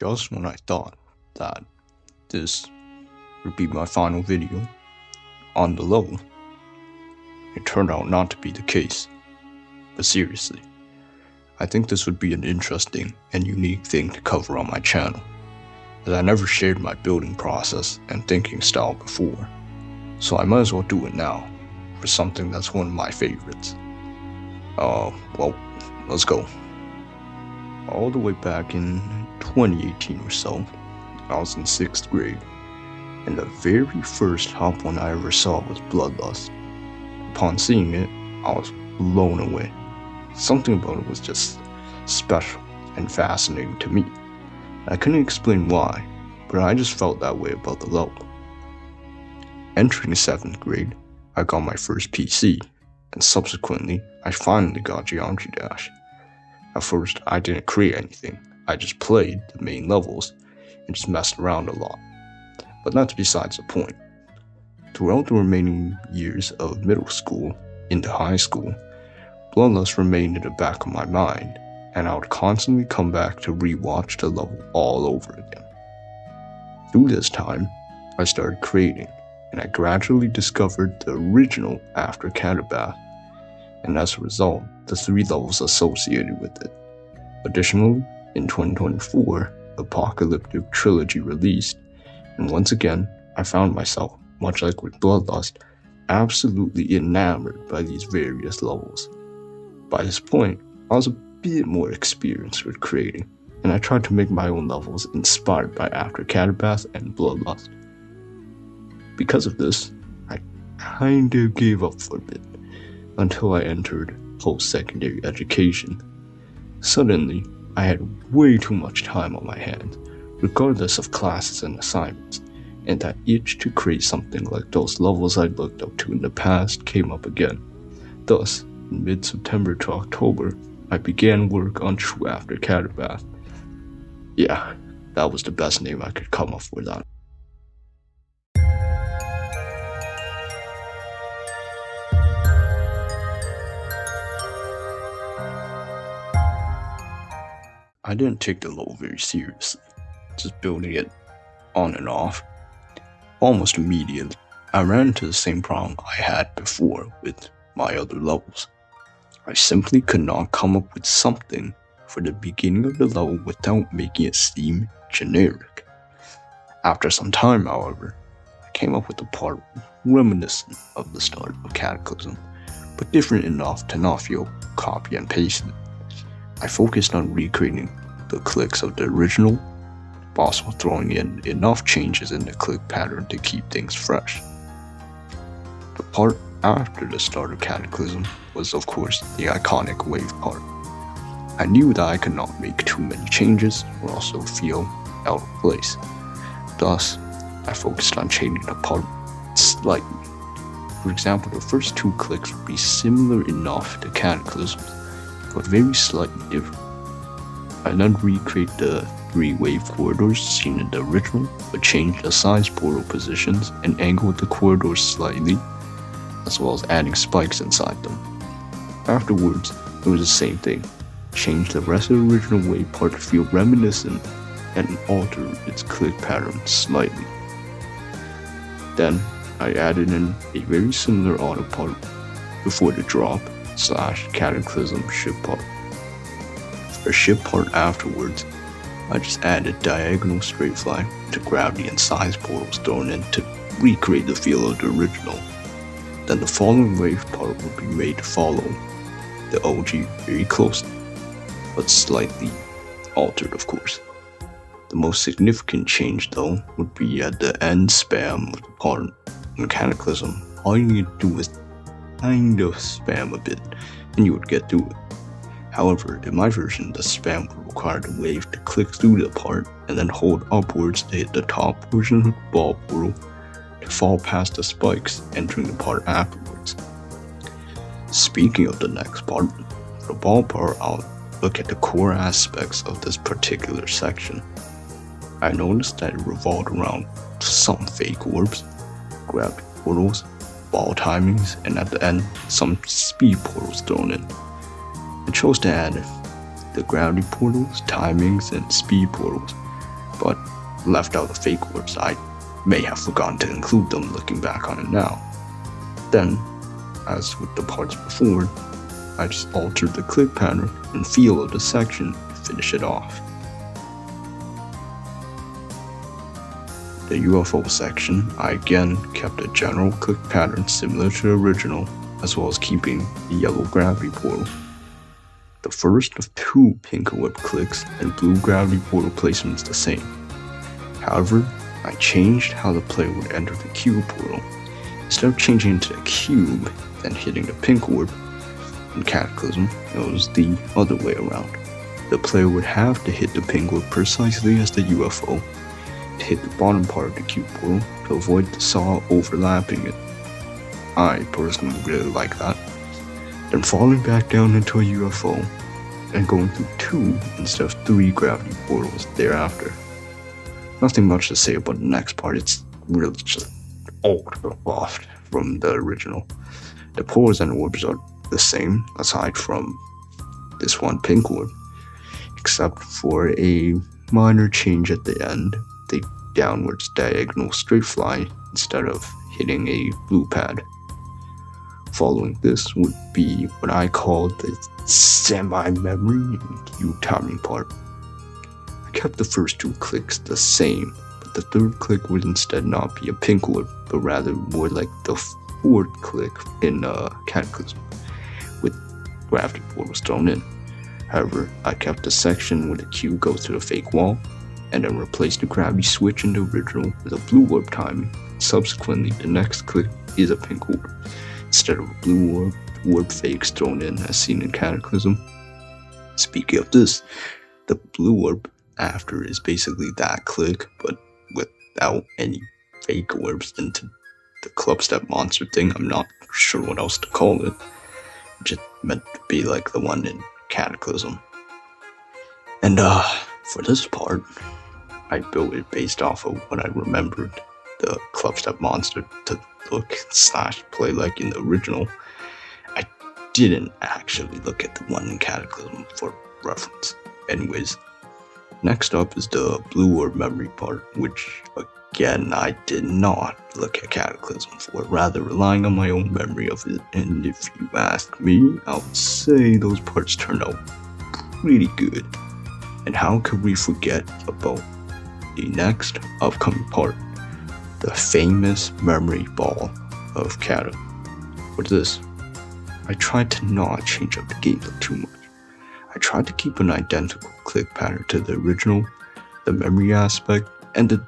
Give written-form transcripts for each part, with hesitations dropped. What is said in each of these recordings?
Just when I thought that this would be my final video on the level, it turned out not to be the case. But seriously, I think this would be an interesting and unique thing to cover on my channel, as I never shared my building process and thinking style before, so I might as well do it now for something that's one of my favorites. Well, let's go. All the way back in 2018 or so, I was in 6th grade, and the very first top one I ever saw was Bloodlust. Upon seeing it, I was blown away. Something about it was just special and fascinating to me. I couldn't explain why, but I just felt that way about the level. Entering 7th grade, I got my first PC, and subsequently, I finally got Geometry Dash. At first, I didn't create anything, I just played the main levels and just messed around a lot. But that's besides the point. Throughout the remaining years of middle school into high school, Bloodlust remained in the back of my mind, and I would constantly come back to rewatch the level all over again. Through this time, I started creating, and I gradually discovered the original aftercatabath, and as a result, the 3 levels associated with it. Additionally, in 2024, Apocalyptic Trilogy released, and once again, I found myself, much like with Bloodlust, absolutely enamored by these various levels. By this point, I was a bit more experienced with creating, and I tried to make my own levels inspired by aftercatabath and Bloodlust. Because of this, I kinda gave up for a bit, until I entered post-secondary education. Suddenly, I had way too much time on my hands, regardless of classes and assignments, and that itch to create something like those levels I looked up to in the past came up again. Thus, in mid-September to October, I began work on True Aftercatabath. Yeah, that was the best name I could come up with on. I didn't take the level very seriously, just building it on and off. Almost immediately, I ran into the same problem I had before with my other levels. I simply could not come up with something for the beginning of the level without making it seem generic. After some time, however, I came up with a part reminiscent of the start of Cataclysm, but different enough to not feel copy and pasted. I focused on recreating the clicks of the original, but also throwing in enough changes in the click pattern to keep things fresh. The part after the start of Cataclysm was, of course, the iconic wave part. I knew that I could not make too many changes or also feel out of place. Thus, I focused on changing the part slightly. For example, the first 2 clicks would be similar enough to Cataclysm's, but very slightly different. I then recreate the 3 wave corridors seen in the original, but changed the size portal positions and angled the corridors slightly, as well as adding spikes inside them. Afterwards, it was the same thing. Changed the rest of the original wave part to feel reminiscent and alter its click pattern slightly. Then, I added in a very similar auto part before the drop / Cataclysm ship part. For the ship part afterwards, I just added diagonal straight line to gravity and size portals thrown in to recreate the feel of the original. Then the following wave part would be made to follow the OG very closely, but slightly altered of course. The most significant change though would be at the end spam of the part. In Cataclysm, all you need to do is kind of spam a bit, and you would get through it. However, in my version, the spam would require the wave to click through the part and then hold upwards to hit the top portion of the ball portal to fall past the spikes, entering the part afterwards. Speaking of the next part, for the ball part, I'll look at the core aspects of this particular section. I noticed that it revolved around some fake orbs, gravity portals, ball timings, and at the end, some speed portals thrown in. I chose to add the gravity portals, timings, and speed portals but left out the fake orbs. I may have forgotten to include them looking back on it now. Then, as with the parts before, I just altered the click pattern and feel of the section to finish it off. The UFO section, I again kept a general click pattern similar to the original, as well as keeping the yellow gravity portal. The first of 2 pink orb clicks and blue gravity portal placements the same. However, I changed how the player would enter the cube portal. Instead of changing into the cube, then hitting the pink orb, in Cataclysm, it was the other way around. The player would have to hit the pink orb precisely as the UFO to hit the bottom part of the cube portal to avoid the saw overlapping it. I personally really like that. Then falling back down into a UFO and going through 2 instead of 3 gravity portals thereafter. Nothing much to say about the next part, it's really just altered off from the original. The portals and orbs are the same aside from this one pink orb, except for a minor change at the end, the downwards diagonal straight fly instead of hitting a blue pad. Following this would be what I call the semi-memory and cube timing part. I kept the first 2 clicks the same, but the third click would instead not be a pink orb, but rather more like the 4th click in Cataclysm, with gravity portals thrown in. However, I kept the section where the cube goes to the fake wall, and then replaced the gravity switch in the original with a blue orb timing. Subsequently, the next click is a pink orb, instead of a blue orb fakes thrown in as seen in Cataclysm. Speaking of this, the blue orb after is basically that click, but without any fake orbs into the clubstep monster thing. I'm not sure what else to call it. Just meant to be like the one in Cataclysm. And for this part, I built it based off of what I remembered the clubstep monster to look / play like in the original. I didn't actually look at the one in Cataclysm for reference. Anyways, next up is the blue orb memory part, which again I did not look at Cataclysm for, rather relying on my own memory of it. And if you ask me, I would say those parts turned out pretty good. And how could we forget about the next upcoming part, the famous memory ball of Kata. With this, I tried to not change up the gameplay too much. I tried to keep an identical click pattern to the original, the memory aspect, and the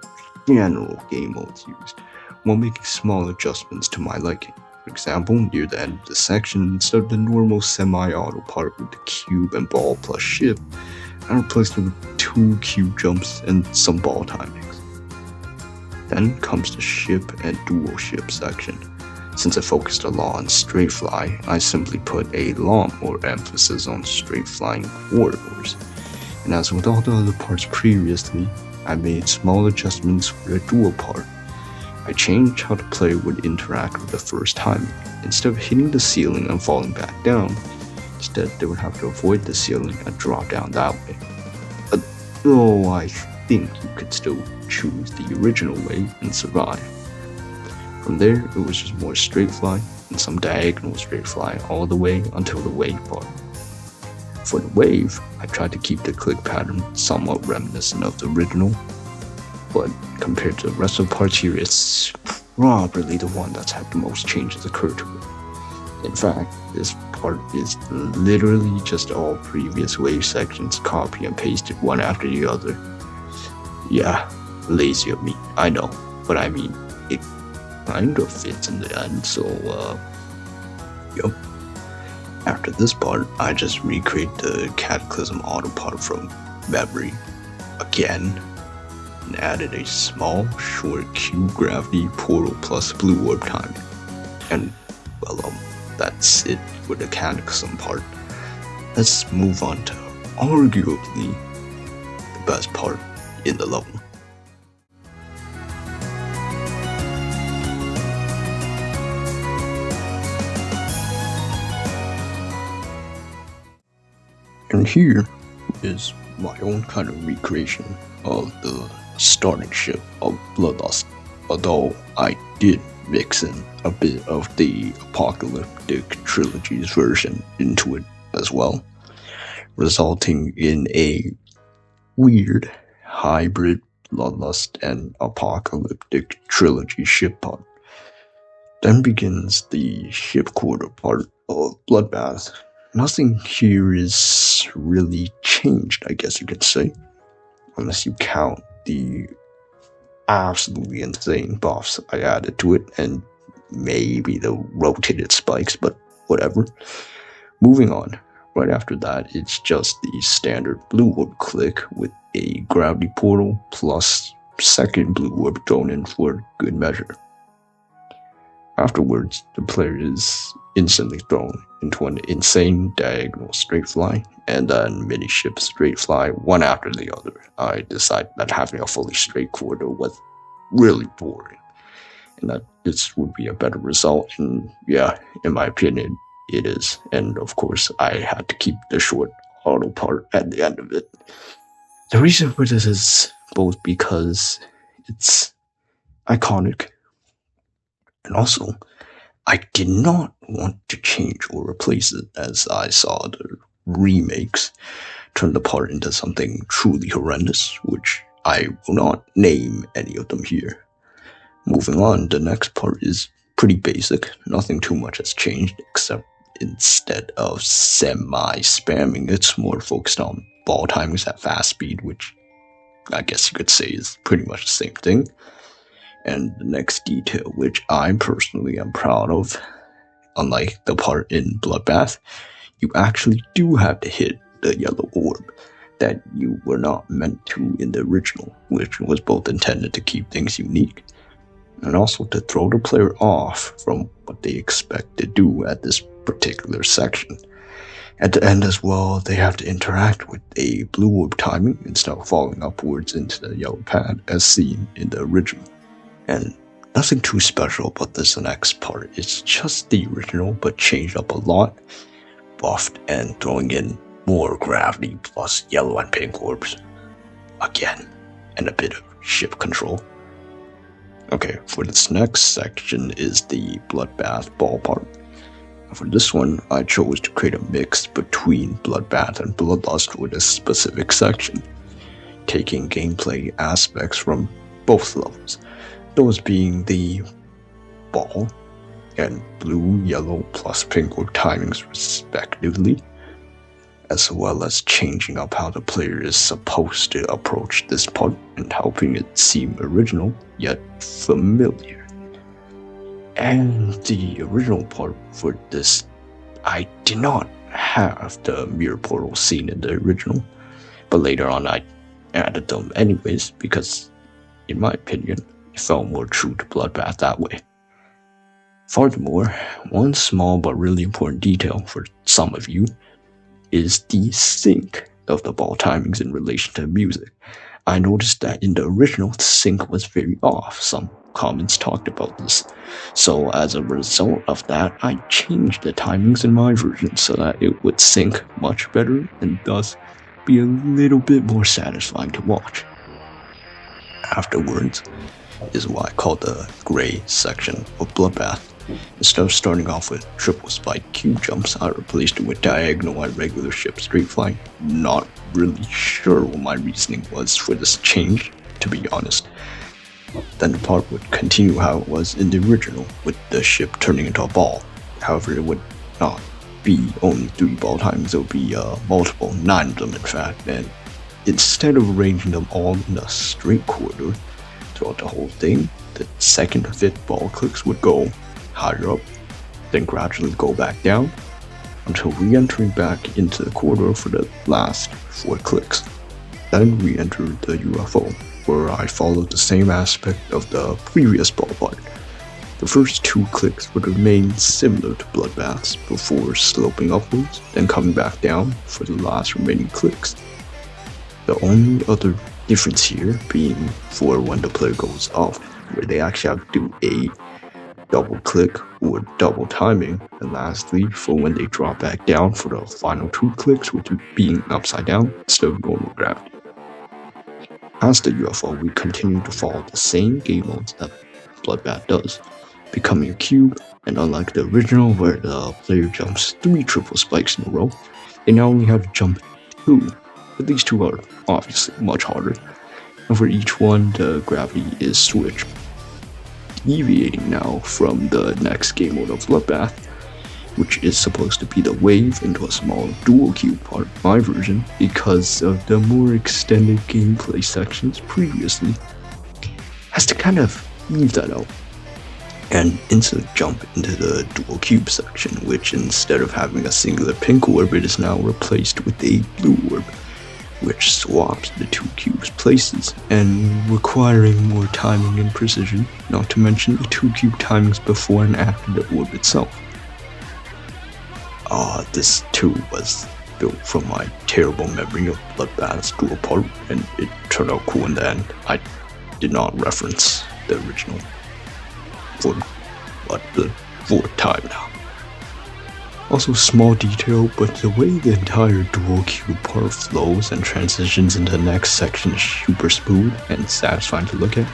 general game modes used, while making small adjustments to my liking. For example, near the end of the section, instead of the normal semi-auto part with the cube and ball plus ship, I replaced it with 2 cube jumps and some ball timings. Then comes the ship and dual ship section. Since I focused a lot on straight fly, I simply put a lot more emphasis on straight flying corridors. And as with all the other parts previously, I made small adjustments for the dual part. I changed how the player would interact with the first timing. Instead of hitting the ceiling and falling back down, instead they would have to avoid the ceiling and drop down that way. Though I think you could still choose the original way and survive. From there, it was just more straight fly and some diagonal straight fly all the way until the wave part. For the wave, I tried to keep the click pattern somewhat reminiscent of the original, but compared to the rest of the parts here, it's probably the one that's had the most changes occur to it. In fact, this part is literally just all previous wave sections copy and pasted one after the other. Yeah, lazy of me, I know, but I mean, it kind of fits in the end, so yup. After this part, I just recreate the Cataclysm auto part from memory again, and added a small, short cube gravity portal plus blue orb timing. And, well, that's it for the Cataclysm part. Let's move on to arguably the best part in the level. And here is my own kind of recreation of the starting ship of Bloodlust, although I did mix in a bit of the Apocalyptic Trilogy's version into it as well, resulting in a weird hybrid Bloodlust and Apocalyptic Trilogy ship pod. Then begins the ship quarter part of Bloodbath. Nothing here is really changed, I guess you could say, unless you count the absolutely insane buffs I added to it, and maybe the rotated spikes, but whatever. Moving on, right after that, it's just the standard blue orb click with a gravity portal plus second blue orb thrown in for good measure. Afterwards, the player is instantly thrown into an insane diagonal straight fly, and then mini ship straight fly one after the other. I decided that having a fully straight quarter was really boring, and that this would be a better result, and yeah, in my opinion, it is. And of course, I had to keep the short auto part at the end of it. The reason for this is both because it's iconic, and also, I did not want to change or replace it, as I saw the remakes turn the part into something truly horrendous, which I will not name any of them here. Moving on, the next part is pretty basic. Nothing too much has changed, except instead of semi-spamming, it's more focused on ball timings at fast speed, which I guess you could say is pretty much the same thing. And the next detail, which I personally am proud of, unlike the part in Bloodbath, you actually do have to hit the yellow orb that you were not meant to in the original, which was both intended to keep things unique and also to throw the player off from what they expect to do at this particular section. At the end as well, they have to interact with a blue orb timing instead of falling upwards into the yellow pad as seen in the original. And nothing too special about this next part. It's just the original, but changed up a lot, buffed, and throwing in more gravity plus yellow and pink orbs. Again, and a bit of ship control. Okay, for this next section is the Bloodbath ball part. For this one, I chose to create a mix between Bloodbath and Bloodlust with a specific section, taking gameplay aspects from both levels. Those being the ball and blue, yellow, plus pink orb timings respectively, as well as changing up how the player is supposed to approach this part and helping it seem original yet familiar. And the original part for this, I did not have the mirror portal seen in the original, but later on I added them anyways because, in my opinion, it felt more true to Bloodbath that way. Furthermore, one small but really important detail for some of you is the sync of the ball timings in relation to music. I noticed that in the original, the sync was very off. Some comments talked about this. So as a result of that, I changed the timings in my version so that it would sync much better and thus be a little bit more satisfying to watch. Afterwards is what I call the gray section of Bloodbath. Instead of starting off with triple spike Q jumps, I replaced it with diagonal and regular ship straight flying. Not really sure what my reasoning was for this change, to be honest. Then the part would continue how it was in the original, with the ship turning into a ball. However, it would not be only 3 ball timings, it would be multiple, 9 of them in fact, and instead of arranging them all in a straight quarter throughout the whole thing, the second and fifth ball clicks would go higher up, then gradually go back down, until re-entering back into the quarter for the last 4 clicks. Then re-enter the UFO, where I followed the same aspect of the previous ball part. The first 2 clicks would remain similar to Bloodbath's before sloping upwards, then coming back down for the last remaining clicks. The only other difference here being for when the player goes up, where they actually have to do a double click or double timing, and lastly for when they drop back down for the final 2 clicks, with it being upside down instead of normal gravity. Past the UFO, we continue to follow the same game modes that Bloodbath does, becoming a cube, and unlike the original where the player jumps 3 triple spikes in a row, they now only have to jump 2, but these 2 are obviously much harder, and for each one the gravity is switched, deviating now from the next game mode of Bloodbath, which is supposed to be the wave, into a small dual cube part, my version, because of the more extended gameplay sections previously, has to kind of leave that out and instantly jump into the dual cube section, which instead of having a singular pink orb, it is now replaced with a blue orb, which swaps the 2 cubes places and requiring more timing and precision, not to mention the 2 cube timings before and after the orb itself. This too was built from my terrible memory of Bloodbath's dual part, and it turned out cool in the end. I did not reference the original for the 4th time now. Also, small detail, but the way the entire dual cube part flows and transitions into the next section is super smooth and satisfying to look at.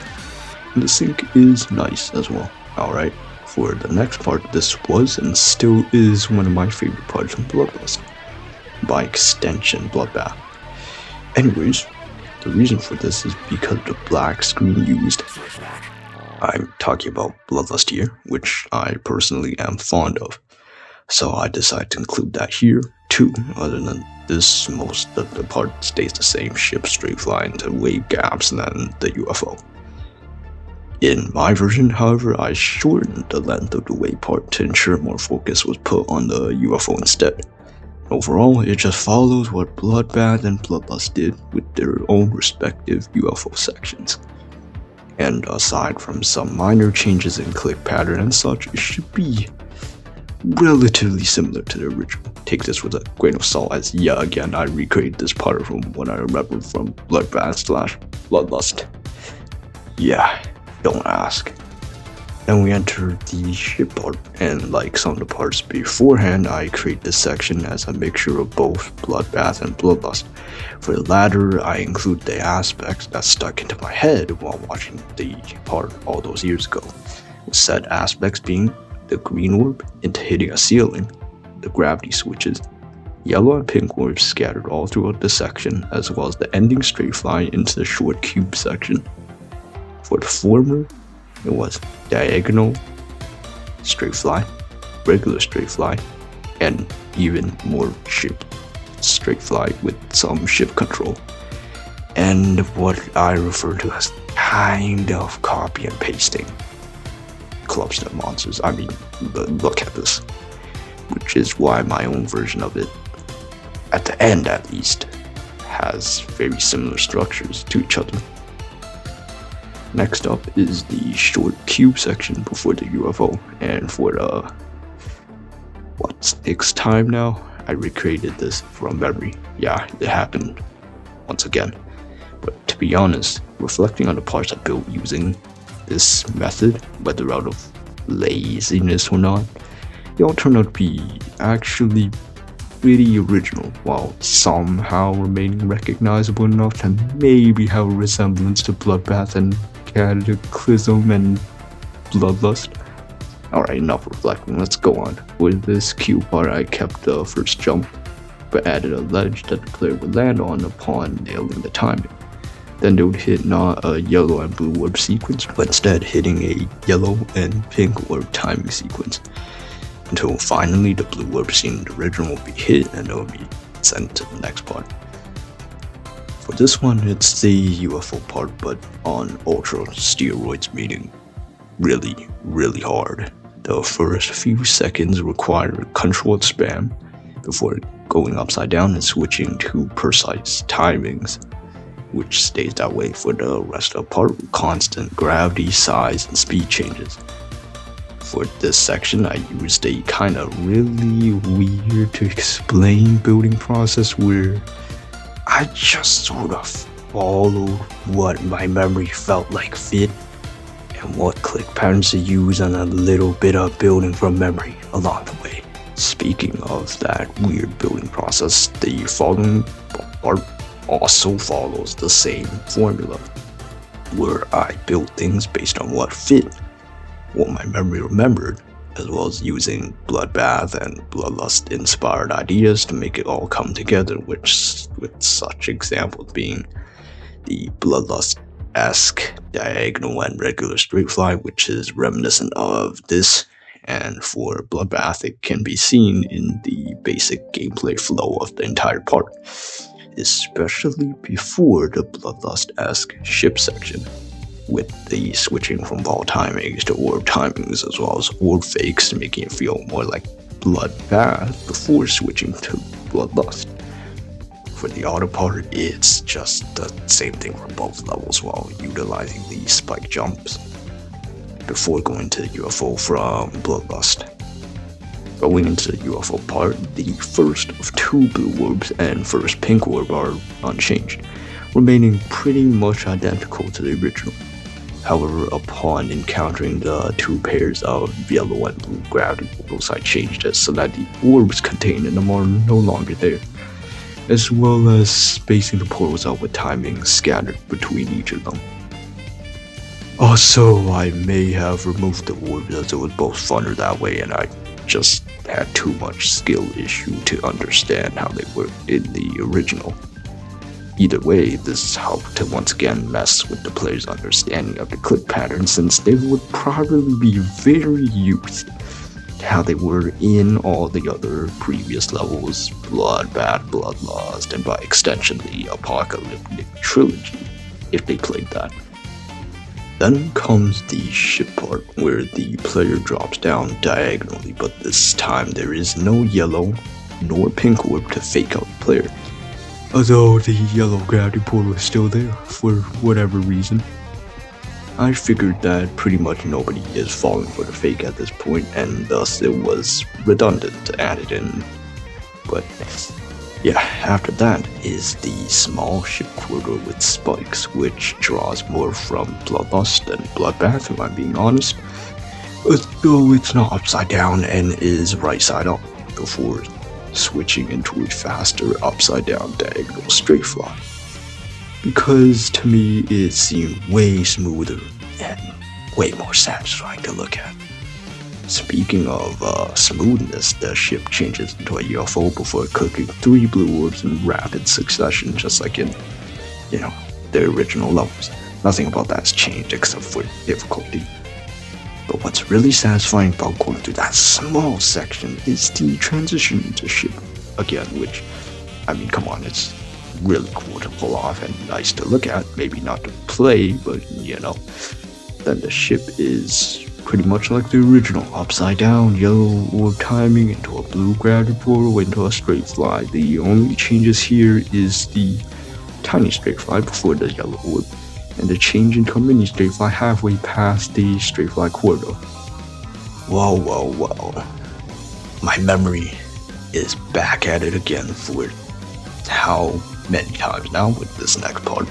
And the sync is nice as well. Alright, for the next part, this was and still is one of my favorite parts from Bloodlust. By extension, Bloodbath. Anyways, the reason for this is because of the black screen used. I'm talking about Bloodlust here, which I personally am fond of. So I decided to include that here too. Other than this, most of the part stays the same, ship straight fly into wave gaps than the UFO. In my version, however, I shortened the length of the wave part to ensure more focus was put on the UFO instead. Overall, it just follows what Bloodbath and Bloodlust did with their own respective UFO sections. And aside from some minor changes in click pattern and such, it should be relatively similar to the original. Take this with a grain of salt, as again, I recreated this part from what I remember from Bloodbath/Bloodlust. Don't ask. Then we enter the ship part, and like some of the parts beforehand, I create this section as a mixture of both Bloodbath and Bloodlust. For the latter, I include the aspects that stuck into my head while watching the part all those years ago, with said aspects being the green orb into hitting a ceiling, the gravity switches, yellow and pink orbs scattered all throughout the section, as well as the ending straight fly into the short cube section. For the former, it was diagonal straight fly, regular straight fly, and even more ship straight fly with some ship control, and what I refer to as kind of copy and pasting clubstep monsters. I mean, look at this, which is why my own version of it, at the end at least, has very similar structures to each other. Next up is the short cube section before the UFO, and for the 6th time now, I recreated this from memory. It happened once again. But to be honest, reflecting on the parts I built using this method, whether out of laziness or not, they all turned out to be actually pretty original, while somehow remaining recognizable enough to maybe have a resemblance to Bloodbath and Cataclysm and Bloodlust. Alright, enough reflecting, let's go on. With this cube part, I kept the first jump, but added a ledge that the player would land on upon nailing the timing. Then they would hit not a yellow and blue orb sequence, but instead hitting a yellow and pink orb timing sequence, until finally the blue orb seen in the original would be hit and it would be sent to the next part. For this one, it's the UFO part, but on ultra steroids, meaning really, really hard. The first few seconds require controlled spam before going upside down and switching to precise timings, which stays that way for the rest of the part with constant gravity, size, and speed changes. For this section, I used a kind of really weird to explain building process where I just sort of followed what my memory felt like fit and what click patterns to use and a little bit of building from memory along the way. Speaking of that weird building process, the following part also follows the same formula, where I built things based on what fit, what my memory remembered, as well as using Bloodbath and Bloodlust inspired ideas to make it all come together, with such examples being the Bloodlust-esque diagonal and regular straight fly, which is reminiscent of this, and for Bloodbath it can be seen in the basic gameplay flow of the entire part, especially before the Bloodlust-esque ship section, with the switching from ball timings to orb timings, as well as orb fakes, making it feel more like Bloodbath before switching to Bloodlust. For the auto part, it's just the same thing for both levels while utilizing the spike jumps before going to the UFO from Bloodlust. Going into the UFO part, the first of 2 blue orbs and first pink orb are unchanged, remaining pretty much identical to the original. However, upon encountering the 2 pairs of yellow and blue gravity portals, I changed it so that the orbs contained in them are no longer there, as well as spacing the portals out with timing scattered between each of them. Also, I may have removed the orbs as it was both funner that way, and I just had too much skill issue to understand how they worked in the original. Either way, this helped to once again mess with the player's understanding of the click pattern, since they would probably be very used to how they were in all the other previous levels, Bloodbath, Bloodlust, and by extension the Apocalyptic Trilogy, if they played that. Then comes the ship part, where the player drops down diagonally, but this time there is no yellow nor pink orb to fake out the player, although the yellow gravity portal is still there for whatever reason. I figured that pretty much nobody is falling for the fake at this point, and thus it was redundant to add it in. But yeah, after that is the small ship quarter with spikes, which draws more from Bloodlust than Bloodbath, if I'm being honest, though it's not upside down and is right side up, before switching into a faster upside down diagonal straight fly, because to me it seemed way smoother and way more satisfying to look at. Speaking of smoothness, the ship changes into a UFO before cooking 3 blue orbs in rapid succession, just like in, the original levels. Nothing about that's changed except for difficulty. But what's really satisfying about going through that small section is the transition into ship again, which, I mean, come on, it's really cool to pull off and nice to look at. Maybe not to play, but then the ship is pretty much like the original, upside down, yellow orb timing into a blue gravity portal into a straight fly. The only changes here is the tiny straight fly before the yellow orb, and the change into a mini straight fly halfway past the straight fly quarter. Whoa. My memory is back at it again for how many times now with this next part.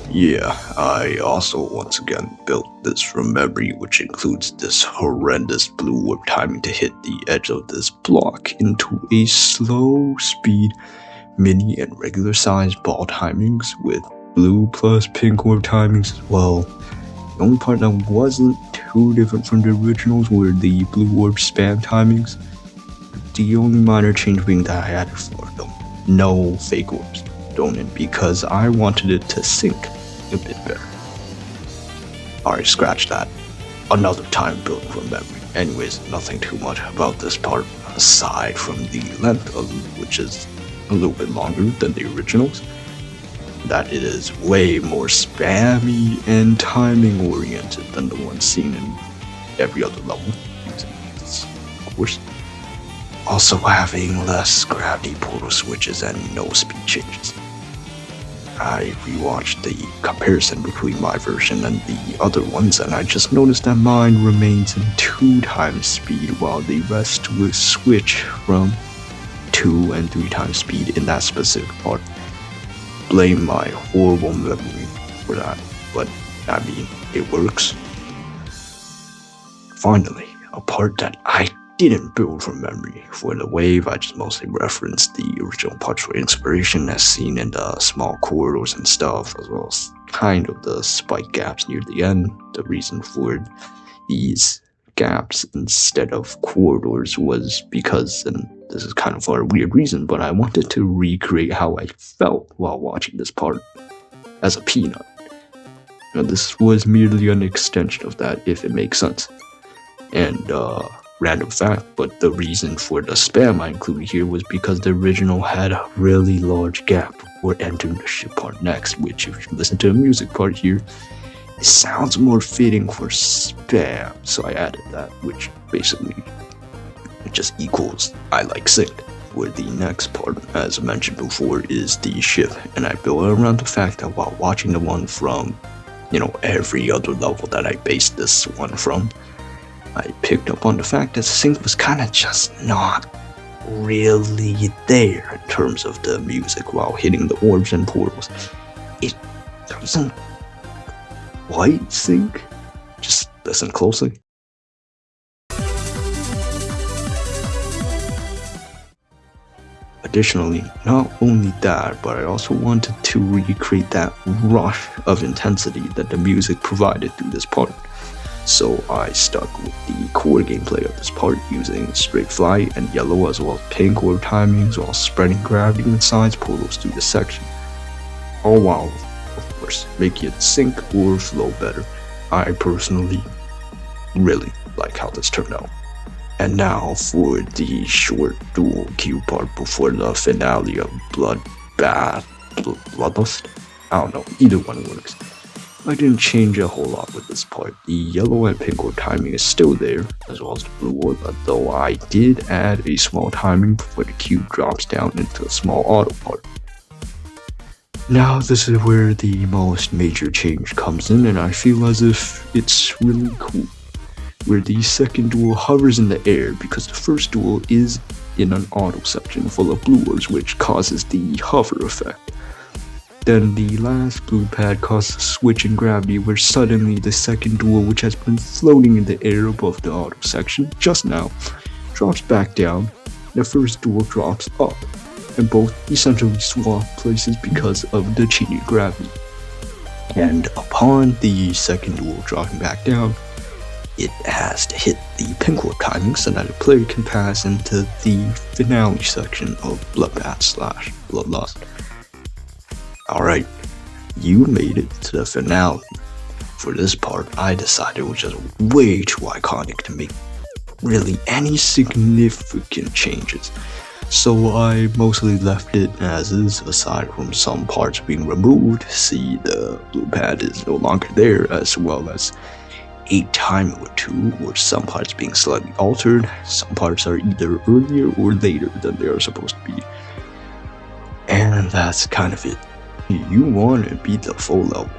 Yeah, I also once again built this from memory, which includes this horrendous blue orb timing to hit the edge of this block into a slow speed mini and regular sized ball timings with blue plus pink orb timings as well. The only part that wasn't too different from the originals were the blue orb spam timings. The only minor change being that I added 4 of them. No fake orbs thrown in because I wanted it to sync a bit better. Alright, scratch that. Another time building from memory. Anyways, nothing too much about this part aside from the length of it, which is a little bit longer than the originals. That it is way more spammy and timing oriented than the ones seen in every other level, using this, of course. Also having less gravity portal switches and no speed changes. I rewatched the comparison between my version and the other ones, and I just noticed that mine remains in 2 times speed while the rest will switch from 2 and 3 times speed in that specific part. Blame my horrible memory for that, but I mean, it works. Finally, a part that I didn't build from memory. For the wave, I just mostly referenced the original parts for inspiration as seen in the small corridors and stuff, as well as kind of the spike gaps near the end. The reason for these gaps instead of corridors was because, and this is kind of for a weird reason, but I wanted to recreate how I felt while watching this part as a peanut. Now, this was merely an extension of that, if it makes sense. And random fact, but the reason for the spam I included here was because the original had a really large gap before entering the ship part next, which if you listen to the music part here, it sounds more fitting for spam, so I added that, which basically just equals I like sync. Where the next part, as I mentioned before, is the ship, and I built it around the fact that while watching the one from, every other level that I based this one from, I picked up on the fact that sync was kind of just not really there in terms of the music while hitting the orbs and portals. It doesn't quite sync. Just listen closely. Additionally, not only that, but I also wanted to recreate that rush of intensity that the music provided through this part. So I stuck with the core gameplay of this part using straight flight and yellow as well as pink orb timings while spreading gravity and science portals through the section. All while, of course, making it sync or flow better. I personally really like how this turned out. And now for the short dual queue part before the finale of Bloodlust. I don't know, either one works. I didn't change a whole lot with this part. The yellow and pink orb timing is still there, as well as the blue orb, though I did add a small timing before the queue drops down into a small auto part. Now this is where the most major change comes in, and I feel as if it's really cool. Where the second duel hovers in the air because the first duel is in an auto section full of blue orbs, which causes the hover effect. Then the last blue pad causes a switch in gravity where suddenly the second duel, which has been floating in the air above the auto section just now, drops back down. The first duel drops up, and both essentially swap places because of the cheating gravity. And upon the second duel dropping back down, it has to hit the pink orb timing so that the player can pass into the finale section of Bloodbath/Bloodlust. Alright, you made it to the finale. For this part, I decided it was just way too iconic to make really any significant changes. So I mostly left it as is, aside from some parts being removed. See, the blue pad is no longer there, as well as a timing or two, where some parts being slightly altered. Some parts are either earlier or later than they are supposed to be. And that's kind of it. You want to beat the full level.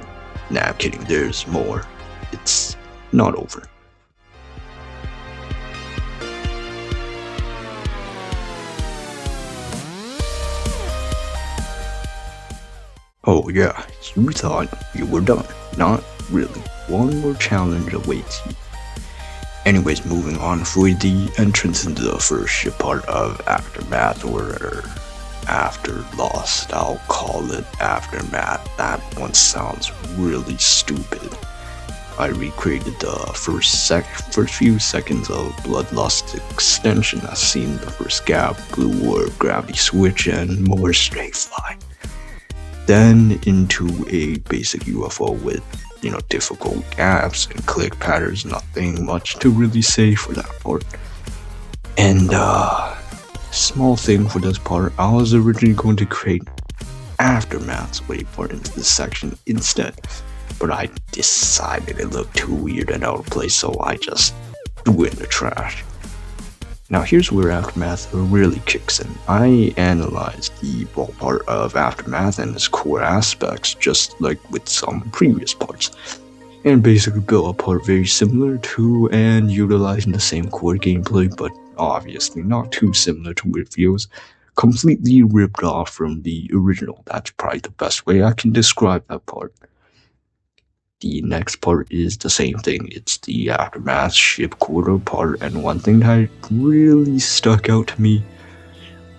Nah, I'm kidding, there's more. It's not over. Oh yeah, you thought you were done. Not really. One more challenge awaits you. Anyways, moving on for the entrance into the first ship part of Aftermath, or Afterlost. I'll call it Aftermath. That one sounds really stupid. I recreated the first few seconds of Bloodlust extension as seen the first gap, blue orb, gravity switch, and more straight fly. Then into a basic UFO with difficult gaps and click patterns. Nothing much to really say for that part. And small thing for this part, I was originally going to create Aftermath's waypoint into this section instead, but I decided it looked too weird and out of place, so I just threw it in the trash. Now here's where Aftermath really kicks in. I analyzed the ball part of Aftermath and its core aspects, just like with some previous parts, and basically built a part very similar to and utilizing the same core gameplay, but obviously not too similar to where it feels completely ripped off from the original. That's probably the best way I can describe that part. the next part is the same thing. It's the Aftermath ship quarter part, and one thing that really stuck out to me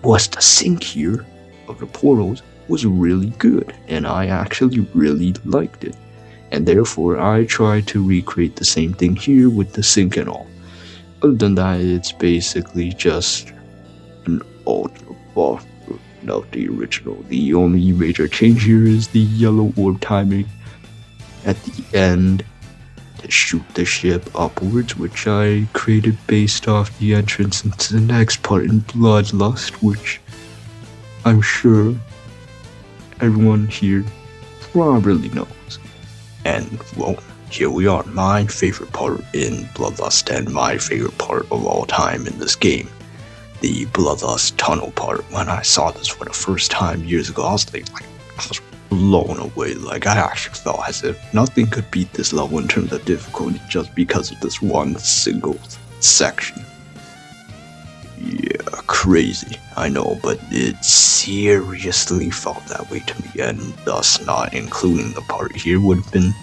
was the sync here of the portals was really good, and I actually really liked it. And therefore, I tried to recreate the same thing here with the sync and all. Other than that, it's basically just an ultra buff, not the original. The only major change here is the yellow orb timing at the end to shoot the ship upwards, which I created based off the entrance into the next part in Bloodlust, which I'm sure everyone here probably knows. And, well, here we are, my favorite part in Bloodlust and my favorite part of all time in this game. The Bloodlust tunnel part. When I saw this for the first time years ago, I was blown away. I actually felt as if nothing could beat this level in terms of difficulty just because of this one single section. Yeah, crazy, I know, but it seriously felt that way to me, and thus not including the part here would have been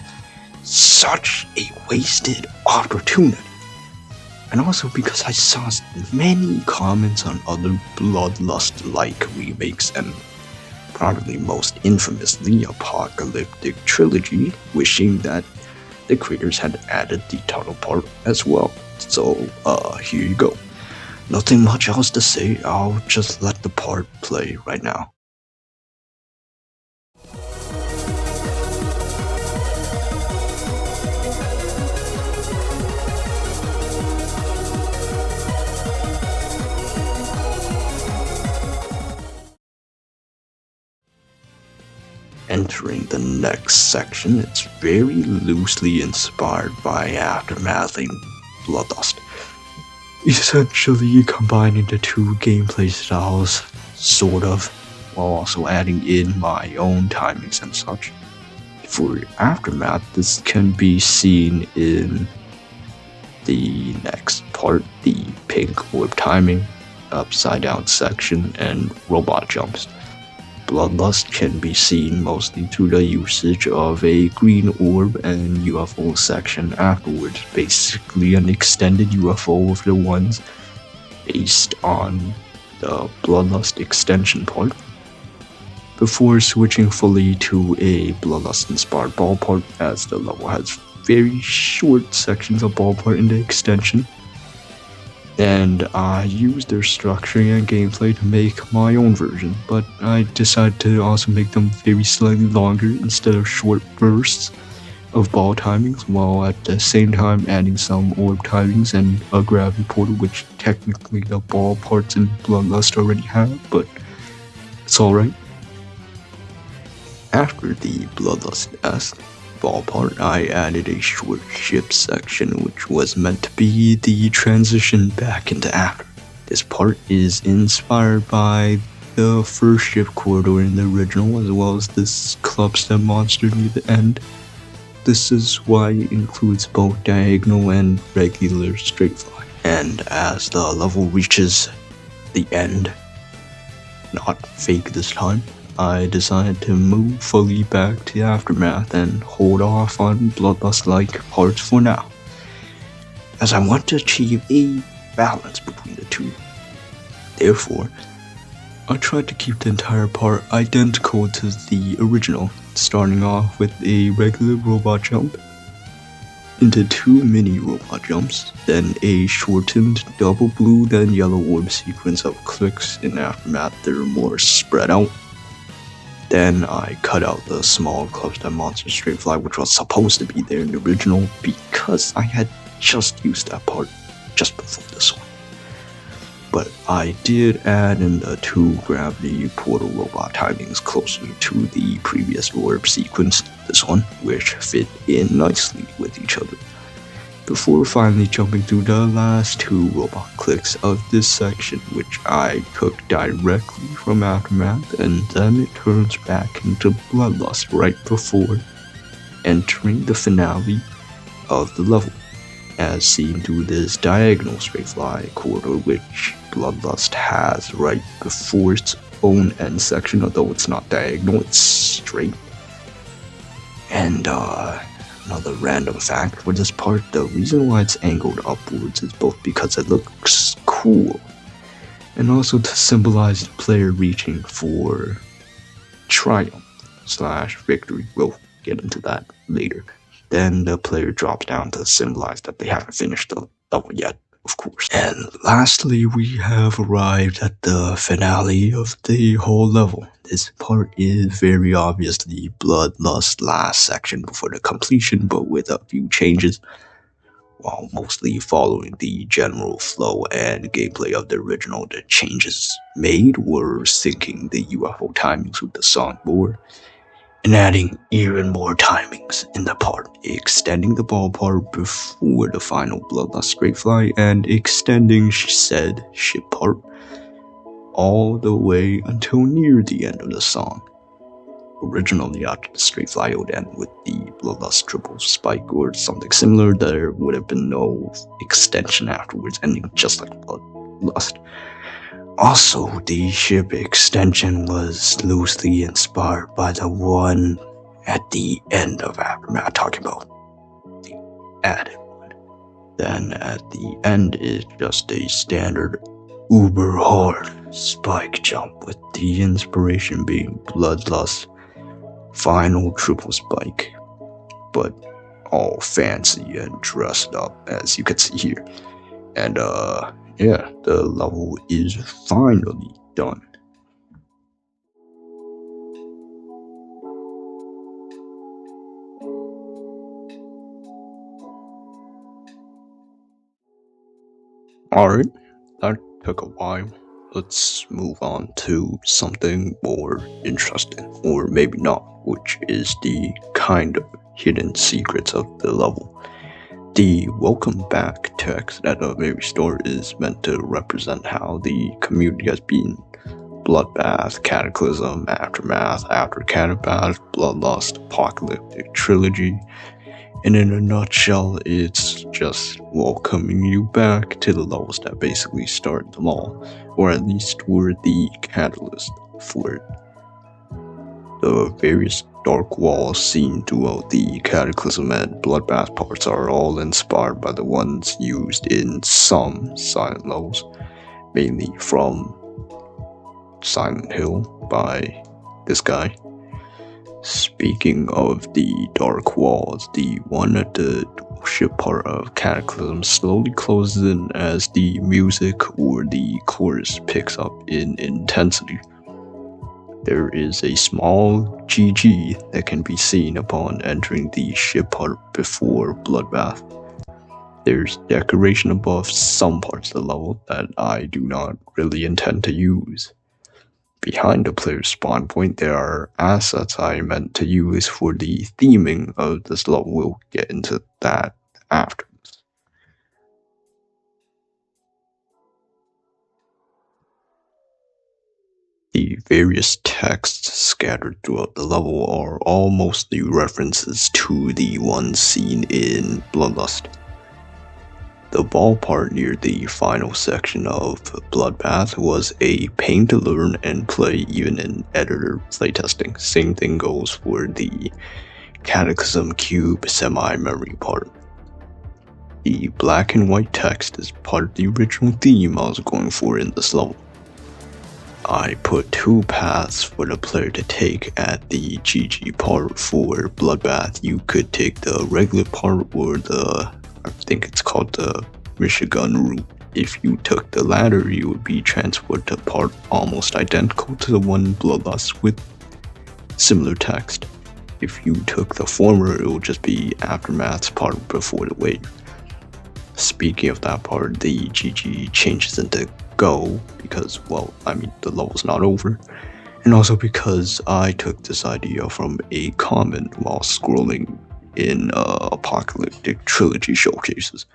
such a wasted opportunity. And also because I saw many comments on other Bloodlust-like remakes, and probably most infamously Apocalyptic Trilogy, wishing that the creators had added the tunnel part as well. So, here you go. Nothing much else to say, I'll just let the part play right now. Entering the next section, it's very loosely inspired by Aftermath and Bloodlust, essentially combining the two gameplay styles, sort of, while also adding in my own timings and such. For Aftermath, this can be seen in the next part, the pink orb timing, upside down section, and robot jumps. Bloodlust can be seen mostly through the usage of a green orb and UFO section afterwards, basically an extended UFO of the ones based on the Bloodlust extension part, before switching fully to a Bloodlust inspired ball part, as the level has very short sections of ball part in the extension. And I used their structuring and gameplay to make my own version, but I decided to also make them very slightly longer instead of short bursts of ball timings, while at the same time adding some orb timings and a gravity portal, which technically the ball parts in Bloodlust already have, but it's alright. After the Bloodlust-esque ball part, I added a short ship section, which was meant to be the transition back into After. This part is inspired by the first ship corridor in the original, as well as this clubstep monster near the end. This is why it includes both diagonal and regular straight fly. And as the level reaches the end, not fake this time, I decided to move fully back to Aftermath and hold off on Bloodlust-like parts for now, as I want to achieve a balance between the two. Therefore, I tried to keep the entire part identical to the original, starting off with a regular robot jump, into two mini robot jumps, then a shortened double blue then yellow orb sequence of clicks in Aftermath that are more spread out. Then I cut out the small clubstep monster straight fly, which was supposed to be there in the original, because I had just used that part just before this one. But I did add in the two gravity portal robot timings closer to the previous orb sequence, this one, which fit in nicely with each other, before finally jumping through the last two robot clicks of this section, which I took directly from Aftermath, and then it turns back into Bloodlust right before entering the finale of the level, as seen through this diagonal straight fly corridor, which Bloodlust has right before its own end section, although it's not diagonal, it's straight. And Another random fact for this part, the reason why it's angled upwards is both because it looks cool and also to symbolize the player reaching for triumph/victory. We'll get into that later. Then the player drops down to symbolize that they haven't finished the level yet, of course. And lastly, we have arrived at the finale of the whole level. This part is very obviously Bloodlust last section before the completion, but with a few changes, while mostly following the general flow and gameplay of the original. The changes made were syncing the UFO timings with the song more, and adding even more timings in the part, extending the ball part before the final Bloodlust straight fly, and extending said ship part all the way until near the end of the song. Originally, after the straight fly would end with the Bloodlust triple spike or something similar, there would have been no extension afterwards, ending just like Bloodlust. Also, the ship extension was loosely inspired by the one at the end of Aftermath, talking about the added one. Then at the end is just a standard uber hard spike jump, with the inspiration being Bloodlust final triple spike, but all fancy and dressed up, as you can see here. And yeah, the level is finally done. Alright, that took a while. Let's move on to something more interesting, or maybe not, which is the kind of hidden secrets of the level. The welcome back text at the very start is meant to represent how the community has been. Bloodbath, Cataclysm, Aftermath, Aftercatabath, Bloodlust, Apocalyptic Trilogy. And in a nutshell, it's just welcoming you back to the levels that basically started them all, or at least were the catalyst for it. The various dark walls seen throughout the Cataclysm and Bloodbath parts are all inspired by the ones used in some Silent levels, mainly from Silent Hill by this guy. Speaking of the dark walls, the one at the ship part of Cataclysm slowly closes in as the music or the chorus picks up in intensity. There is a small GG that can be seen upon entering the ship part before Bloodbath. There's decoration above some parts of the level that I do not really intend to use. Behind the player's spawn point, there are assets I meant to use for the theming of this level. We'll get into that after. The various texts scattered throughout the level are all mostly references to the ones seen in Bloodlust. The ball part near the final section of Bloodbath was a pain to learn and play even in editor playtesting. Same thing goes for the Cataclysm Cube semi-memory part. The black and white text is part of the original theme I was going for in this level. I put two paths for the player to take at the GG part for Bloodbath. You could take the regular part or I think it's called the Michigan route. If you took the latter, you would be transported to a part almost identical to the one in Bloodlust with similar text. If you took the former, it would just be Aftermath's part before the wave. Speaking of that part, the GG changes into Go because, well, the level's not over, and also because I took this idea from a comment while scrolling in Apocalyptic Trilogy showcases.